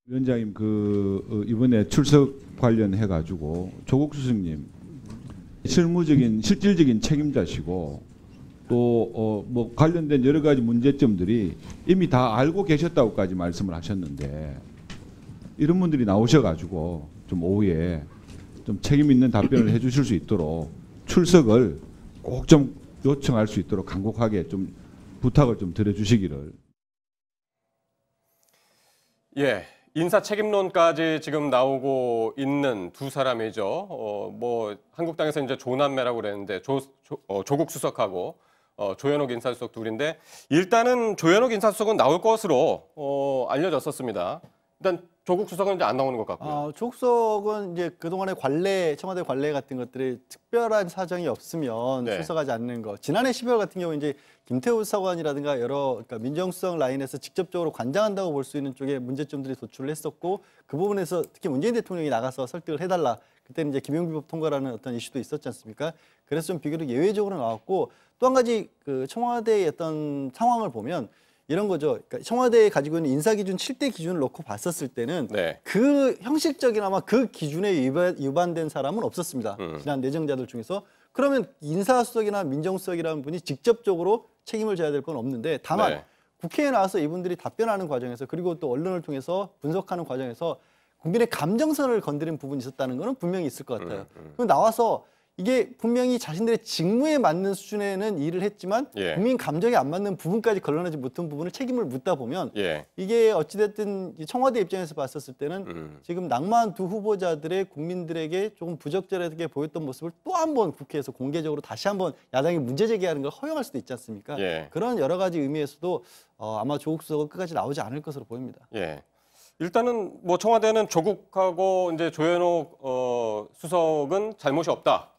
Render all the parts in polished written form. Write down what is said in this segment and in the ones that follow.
위원장님 이번에 출석 관련해 가지고 조국 수석님 실질적인 책임자시고 또 뭐 관련된 여러 가지 문제점들이 이미 다 알고 계셨다고까지 말씀을 하셨는데 이런 분들이 나오셔 가지고 좀 오후에 좀 책임 있는 답변을 해 주실 수 있도록 출석을 꼭 좀 요청할 수 있도록 간곡하게 좀 부탁을 좀 드려 주시기를. 예. 인사 책임론까지 지금 나오고 있는 두 사람이죠. 뭐 한국당에서 이제 조남매라고 그랬는데 조국 수석하고 조현옥 인사수석 둘인데 일단은 조현옥 인사수석은 나올 것으로 알려졌었습니다. 일단 조국 수석은 이제 안 나오는 것 같고요. 조국 수석은 이제 그동안의 청와대 관례 같은 것들이 특별한 사정이 없으면 네. 출석하지 않는 거. 지난해 12월 같은 경우 이제 김태우 수사관이라든가 그러니까 민정수석 라인에서 직접적으로 관장한다고 볼 수 있는 쪽에 문제점들이 도출을 했었고 그 부분에서 특히 문재인 대통령이 나가서 설득을 해달라. 그때는 이제 김용비법 통과라는 어떤 이슈도 있었지 않습니까? 그래서 좀 비교적 예외적으로 나왔고 또 한 가지 그 청와대의 어떤 상황을 보면 이런 거죠. 그러니까 청와대에 가지고 있는 인사기준 7대 기준을 놓고 봤었을 때는 네. 그 형식적이나마 그 기준에 위반된 사람은 없었습니다. 지난 내정자들 중에서. 그러면 인사수석이나 민정수석이라는 분이 직접적으로 책임을 져야 될 건 없는데 다만 네. 국회에 나와서 이분들이 답변하는 과정에서 그리고 또 언론을 통해서 분석하는 과정에서 국민의 감정선을 건드린 부분이 있었다는 것은 분명히 있을 것 같아요. 그럼 나와서 이게 분명히 자신들의 직무에 맞는 수준에는 일을 했지만 예. 국민 감정에 안 맞는 부분까지 걸러내지 못한 부분을 책임을 묻다 보면 예. 이게 어찌됐든 청와대 입장에서 봤었을 때는 지금 낙마한 두 후보자들의 국민들에게 조금 부적절하게 보였던 모습을 또 한 번 국회에서 공개적으로 다시 한번 야당이 문제 제기하는 걸 허용할 수도 있지 않습니까? 예. 그런 여러 가지 의미에서도 아마 조국 수석은 끝까지 나오지 않을 것으로 보입니다. 예. 일단은 뭐 청와대는 조국하고 이제 조현옥 수석은 잘못이 없다.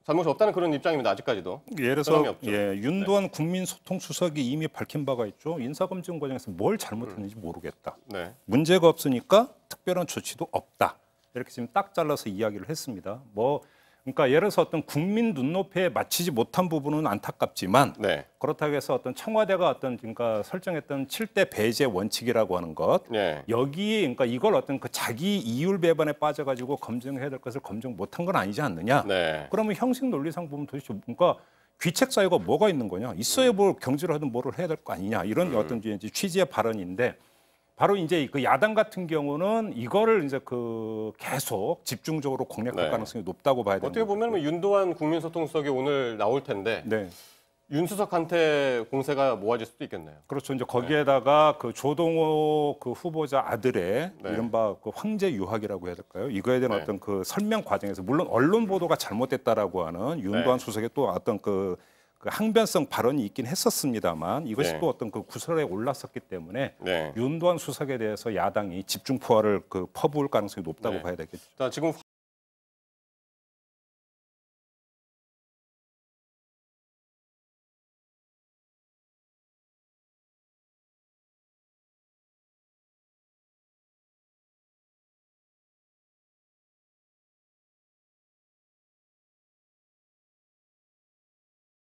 잘못이 없다는 그런 입장입니다. 아직까지도. 예를 들어서 윤도한 국민소통수석이 이미 밝힌 바가 있죠. 인사검증 과정에서 뭘 잘못했는지 모르겠다. 네. 문제가 없으니까 특별한 조치도 없다. 이렇게 지금 딱 잘라서 이야기를 했습니다. 그러니까 예를 들어서 어떤 국민 눈높이에 맞추지 못한 부분은 안타깝지만 네. 그렇다고 해서 어떤 청와대가 그러니까 설정했던 7대 배제 원칙이라고 하는 것 네. 여기 그러니까 이걸 어떤 그 자기 이율 배반에 빠져가지고 검증해야 될 것을 검증 못한 건 아니지 않느냐? 네. 그러면 형식 논리상 보면 도대체 그러니까 귀책 사유가 뭐가 있는 거냐? 있어야 뭘 경질을 하든 뭐를 해야 될 거 아니냐? 이런 어떤 이제 취지의 발언인데. 바로 이제 그 야당 같은 경우는 이거를 이제 계속 집중적으로 공략할 네. 가능성이 높다고 봐야 됩니다. 어떻게 보면 윤도한 국민소통수석이 오늘 나올 텐데 네. 윤 수석한테 공세가 모아질 수도 있겠네요. 그렇죠. 이제 거기에다가 그 조동호 그 후보자 아들의 네. 이른바 그 황제 유학이라고 해야 될까요? 이거에 대한 네. 어떤 그 설명 과정에서 물론 언론 보도가 잘못됐다라고 하는 윤도한 네. 수석의 또 어떤 그 항변성 발언이 있긴 했었습니다만 이것이 네. 또 어떤 그 구설에 올랐었기 때문에 네. 윤도한 수석에 대해서 야당이 집중 포화를 퍼부을 가능성이 높다고 네. 봐야 되겠죠. 자, 지금